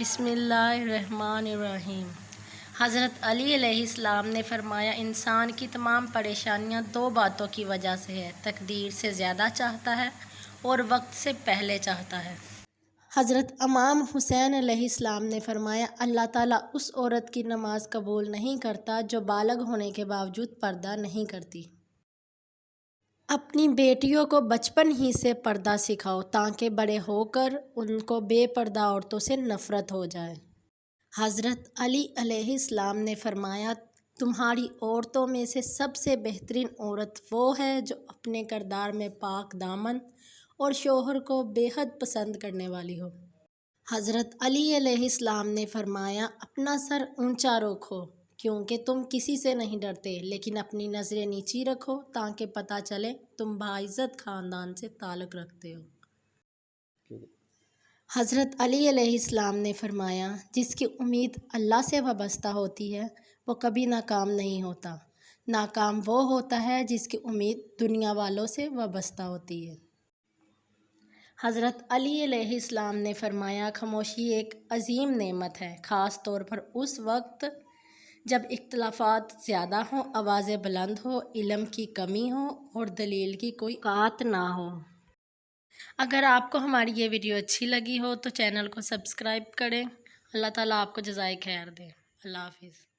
بسم اللہ الرحمن الرحیم۔ حضرت علی علیہ السلام نے فرمایا، انسان کی تمام پریشانیاں دو باتوں کی وجہ سے ہے، تقدیر سے زیادہ چاہتا ہے اور وقت سے پہلے چاہتا ہے۔ حضرت امام حسین علیہ السلام نے فرمایا، اللہ تعالیٰ اس عورت کی نماز قبول نہیں کرتا جو بالغ ہونے کے باوجود پردہ نہیں کرتی۔ اپنی بیٹیوں کو بچپن ہی سے پردہ سکھاؤ تاکہ بڑے ہو کر ان کو بے پردہ عورتوں سے نفرت ہو جائے۔ حضرت علی علیہ السلام نے فرمایا، تمہاری عورتوں میں سے سب سے بہترین عورت وہ ہے جو اپنے کردار میں پاک دامن اور شوہر کو بے حد پسند کرنے والی ہو۔ حضرت علی علیہ السلام نے فرمایا، اپنا سر اونچا رکھو کیونکہ تم کسی سے نہیں ڈرتے، لیکن اپنی نظریں نیچی رکھو تاکہ پتہ چلے تم باعزت خاندان سے تعلق رکھتے ہو۔ حضرت علی علیہ السلام نے فرمایا، جس کی امید اللہ سے وابستہ ہوتی ہے وہ کبھی ناکام نہیں ہوتا۔ ناکام وہ ہوتا ہے جس کی امید دنیا والوں سے وابستہ ہوتی ہے۔ حضرت علی علیہ السلام نے فرمایا، خاموشی ایک عظیم نعمت ہے، خاص طور پر اس وقت جب اختلافات زیادہ ہوں، آوازیں بلند ہوں، علم کی کمی ہو اور دلیل کی کوئی اوقات نہ ہو۔ اگر آپ کو ہماری یہ ویڈیو اچھی لگی ہو تو چینل کو سبسکرائب کریں۔ اللہ تعالیٰ آپ کو جزائے خیر دے۔ اللہ حافظ۔